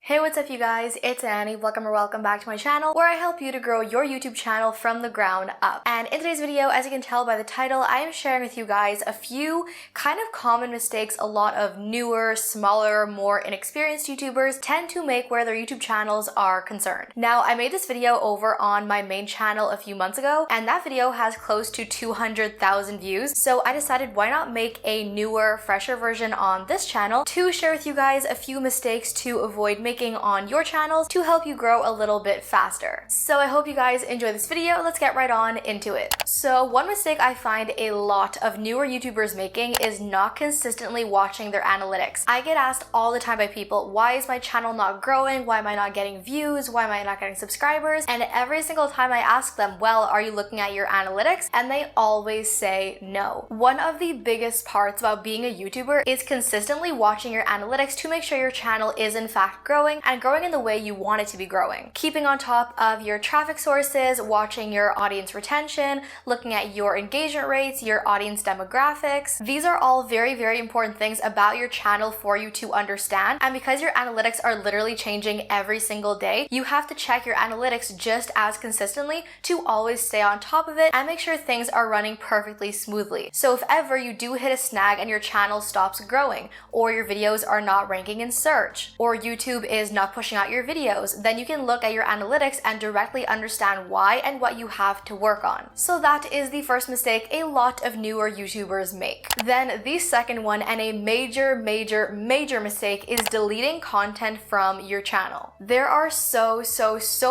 Hey, what's up you guys? It's Annie. Welcome back to my channel where I help you to grow your YouTube channel from the ground up. And in today's video, as you can tell by the title, I am sharing with you guys a few kind of common mistakes a lot of newer, smaller, more inexperienced YouTubers tend to make where their YouTube channels are concerned. Now, I made this video over on my main channel a few months ago, and that video has close to 200,000 views. So I decided why not make a newer, fresher version on this channel to share with you guys a few mistakes to avoid making on your channels to help you grow a little bit faster. So I hope you guys enjoy this video. Let's get right on into it. So one mistake I find a lot of newer YouTubers making is not consistently watching their analytics. I get asked all the time by people, why is my channel not growing? Why am I not getting views? Why am I not getting subscribers? And every single time I ask them, well, are you looking at your analytics? And they always say no. One of the biggest parts about being a YouTuber is consistently watching your analytics to make sure your channel is in fact growing and growing in the way you want it to be growing. Keeping on top of your traffic sources, watching your audience retention, looking at your engagement rates, your audience demographics. These are all very, very important things about your channel for you to understand. And because your analytics are literally changing every single day, you have to check your analytics just as consistently to always stay on top of it and make sure things are running perfectly smoothly. So if ever you do hit a snag and your channel stops growing, or your videos are not ranking in search, or YouTube is not pushing out your videos, then you can look at your analytics and directly understand why and what you have to work on. So that is the first mistake a lot of newer YouTubers make. Then the second one, and a major mistake, is deleting content from your channel. There are so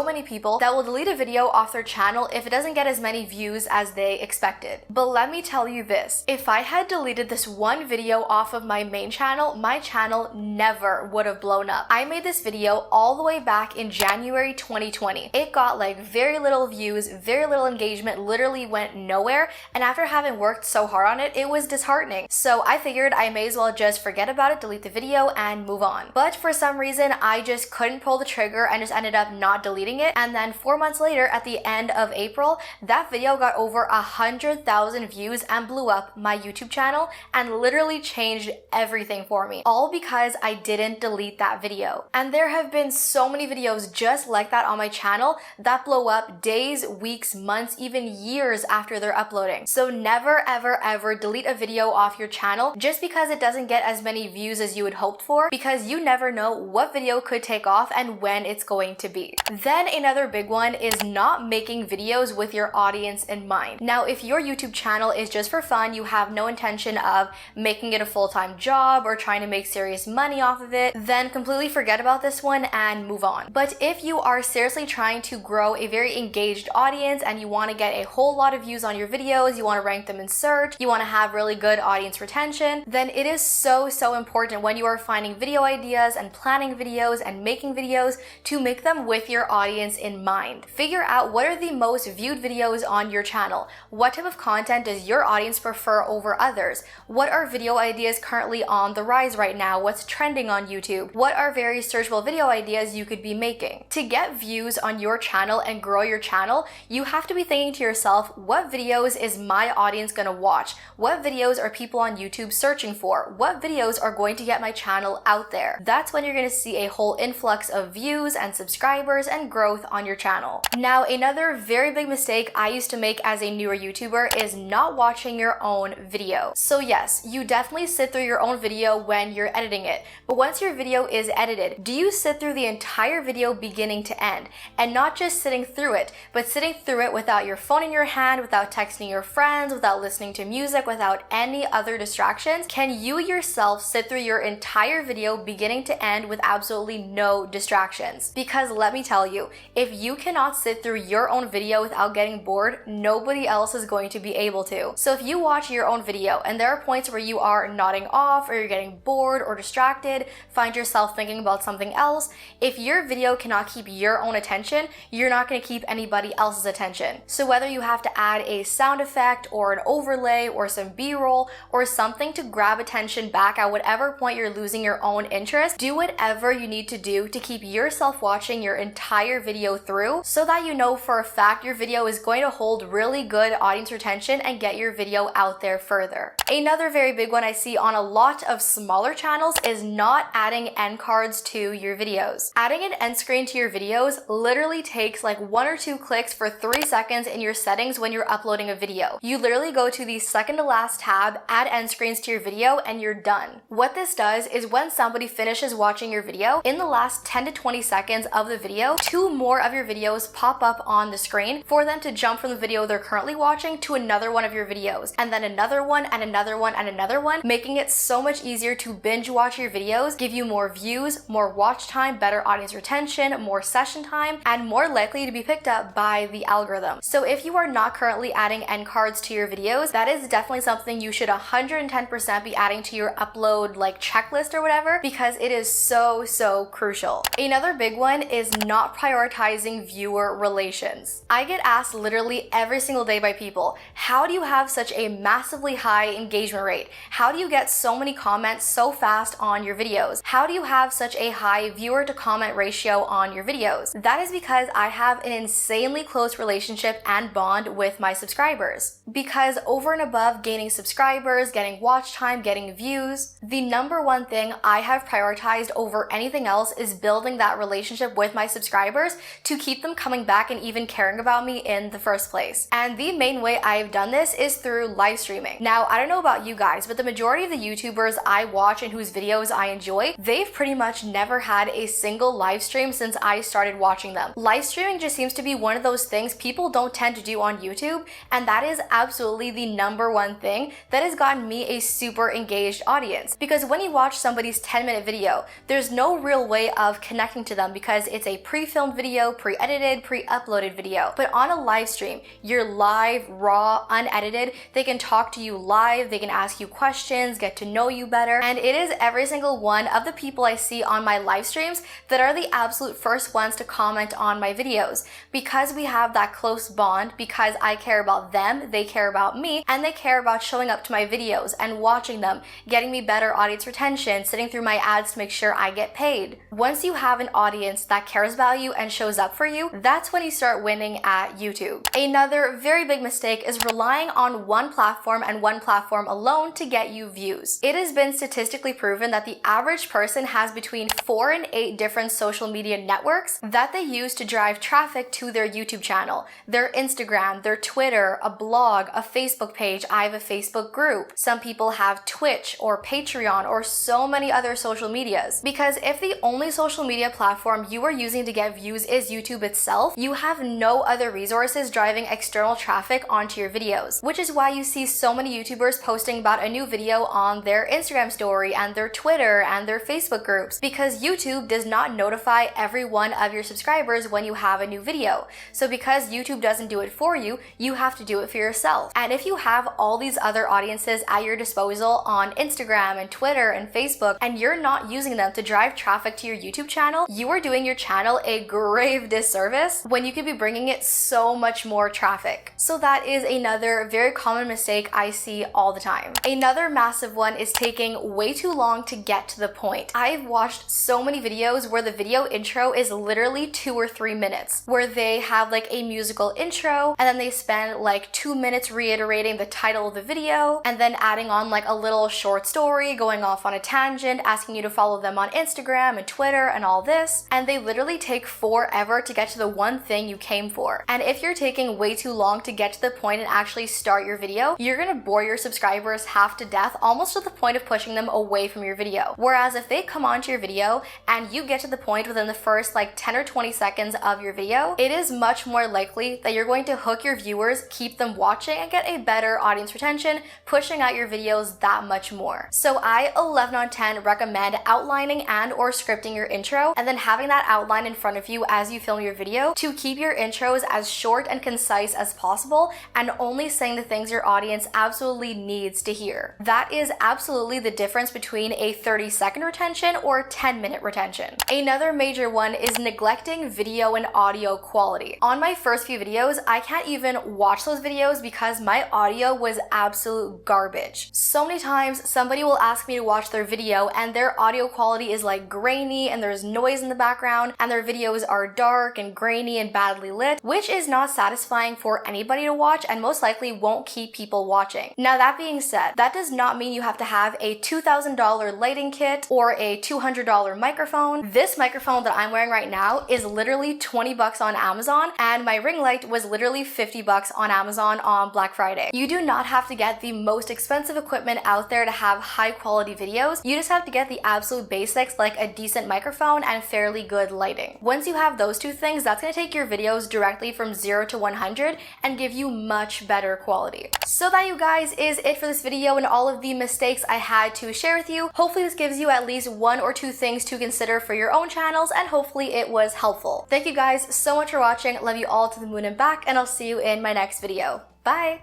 many people that will delete a video off their channel if it doesn't get as many views as they expected. But let me tell you this, if I had deleted this one video off of my main channel, my channel never would have blown up. I made this video all the way back in January 2020. It got like very little views, very little engagement, literally went nowhere, and after having worked so hard on it, it was disheartening. So I figured I may as well just forget about it, delete the video, and move on. But for some reason, I just couldn't pull the trigger and just ended up not deleting it. And then 4 months later, at the end of April, that video got over 100,000 views and blew up my YouTube channel and literally changed everything for me, all because I didn't delete that video. And there have been so many videos just like that on my channel that blow up days, weeks, months, even years after they're uploading. So never ever delete a video off your channel just because it doesn't get as many views as you had hoped for, because you never know what video could take off and when it's going to be. Then another big one is not making videos with your audience in mind. Now, if your YouTube channel is just for fun, you have no intention of making it a full-time job or trying to make serious money off of it, then completely forget about this one and move on. But if you are seriously trying to grow a very engaged audience and you want to get a whole lot of views on your videos, you want to rank them in search, you want to have really good audience retention, then it is so important when you are finding video ideas and planning videos and making videos to make them with your audience in mind. Figure out what are the most viewed videos on your channel. What type of content does your audience prefer over others? What are video ideas currently on the rise right now? What's trending on YouTube? What are very searchable video ideas you could be making? To get views on your channel and grow your channel, you have to be thinking to yourself, what videos is my audience gonna watch? What videos are people on YouTube searching for? What videos are going to get my channel out there? That's when you're gonna see a whole influx of views and subscribers and growth on your channel. Now, another very big mistake I used to make as a newer YouTuber is not watching your own video. So yes, you definitely sit through your own video when you're editing it, but once your video is edited, do you sit through the entire video beginning to end? And not just sitting through it, but sitting through it without your phone in your hand, without texting your friends, without listening to music, without any other distractions? Can you yourself sit through your entire video beginning to end with absolutely no distractions? Because let me tell you, if you cannot sit through your own video without getting bored, nobody else is going to be able to. So if you watch your own video and there are points where you are nodding off or you're getting bored or distracted, find yourself thinking about something else, if your video cannot keep your own attention, you're not going to keep anybody else's attention. So whether you have to add a sound effect or an overlay or some B-roll or something to grab attention back at whatever point you're losing your own interest, do whatever you need to do to keep yourself watching your entire video through so that you know for a fact your video is going to hold really good audience retention and get your video out there further. Another very big one I see on a lot of smaller channels is not adding end cards to to your videos. Adding an end screen to your videos literally takes like 1 or 2 clicks for 3 seconds in your settings when you're uploading a video. You literally go to the second to last tab, add end screens to your video, and you're done. What this does is when somebody finishes watching your video, in the last 10 to 20 seconds of the video, 2 more of your videos pop up on the screen for them to jump from the video they're currently watching to another one of your videos, and then another one and another one and another one, making it so much easier to binge watch your videos, give you more views, more watch time, better audience retention, more session time, and more likely to be picked up by the algorithm. So if you are not currently adding end cards to your videos, that is definitely something you should 110% be adding to your upload like checklist or whatever, because it is so crucial. Another big one is not prioritizing viewer relations. I get asked literally every single day by people, how do you have such a massively high engagement rate? How do you get so many comments so fast on your videos? How do you have such a high viewer to comment ratio on your videos? That is because I have an insanely close relationship and bond with my subscribers. Because over and above gaining subscribers, getting watch time, getting views, the number one thing I have prioritized over anything else is building that relationship with my subscribers to keep them coming back and even caring about me in the first place. And the main way I've done this is through live streaming. Now, I don't know about you guys, but the majority of the YouTubers I watch and whose videos I enjoy, they've pretty much never had a single live stream since I started watching them. Live streaming just seems to be one of those things people don't tend to do on YouTube, and that is absolutely the number one thing that has gotten me a super engaged audience. Because when you watch somebody's 10-minute video, there's no real way of connecting to them because it's a pre-filmed video, pre-edited, pre-uploaded video. But on a live stream, you're live, raw, unedited. They can talk to you live, they can ask you questions, get to know you better, and it is every single one of the people I see on my live streams that are the absolute first ones to comment on my videos. Because we have that close bond, because I care about them, they care about me, and they care about showing up to my videos and watching them, getting me better audience retention, sitting through my ads to make sure I get paid. Once you have an audience that cares about you and shows up for you, that's when you start winning at YouTube. Another very big mistake is relying on one platform and one platform alone to get you views. It has been statistically proven that the average person has between 4 and 8 different social media networks that they use to drive traffic to their YouTube channel, their Instagram, their Twitter, a blog, a Facebook page. I have a Facebook group. Some people have Twitch or Patreon or so many other social medias. Because if the only social media platform you are using to get views is YouTube itself, you have no other resources driving external traffic onto your videos, which is why you see so many YouTubers posting about a new video on their Instagram story and their Twitter and their Facebook groups, because YouTube does not notify every one of your subscribers when you have a new video. So because YouTube doesn't do it for you, you have to do it for yourself. And if you have all these other audiences at your disposal on Instagram and Twitter and Facebook, and you're not using them to drive traffic to your YouTube channel, you are doing your channel a grave disservice when you could be bringing it so much more traffic. So that is another very common mistake I see all the time. Another massive one is taking way too long to get to the point. I've watched so many videos where the video intro is literally 2 or 3 minutes, where they have like a musical intro and then they spend like 2 minutes reiterating the title of the video and then adding on like a little short story, going off on a tangent, asking you to follow them on Instagram and Twitter and all this, and they literally take forever to get to the one thing you came for. And if you're taking way too long to get to the point and actually start your video, you're gonna bore your subscribers half to death, almost to the point of pushing them away from your video. Whereas if they come onto your video and you get to the point within the first like 10 or 20 seconds of your video, it is much more likely that you're going to hook your viewers, keep them watching, and get a better audience retention, pushing out your videos that much more. So I 11 on 10 recommend outlining and or scripting your intro and then having that outline in front of you as you film your video to keep your intros as short and concise as possible and only saying the things your audience absolutely needs to hear. That is absolutely the difference between a 30-second retention or 10-minute retention. Another major one is neglecting video and audio quality. On my first few videos, I can't even watch those videos because my audio was absolute garbage. So many times somebody will ask me to watch their video and their audio quality is like grainy and there's noise in the background and their videos are dark and grainy and badly lit, which is not satisfying for anybody to watch and most likely won't keep people watching. Now that being said, that does not mean you have to have a $2,000 lighting kit or a $200 microphone. This microphone that I'm wearing right now is literally 20 bucks on Amazon, and my ring light was literally 50 bucks on Amazon on Black Friday. You do not have to get the most expensive equipment out there to have high quality videos. You just have to get the absolute basics like a decent microphone and fairly good lighting. Once you have those two things, that's going to take your videos directly from 0 to 100 and give you much better quality. So that, you guys, is it for this video and all of the mistakes I had to share with you. Hopefully this gives you at least 1 or 2 things to consider for your own channels, and hopefully it was helpful. Thank you guys so much for watching. Love you all to the moon and back, and I'll see you in my next video. Bye!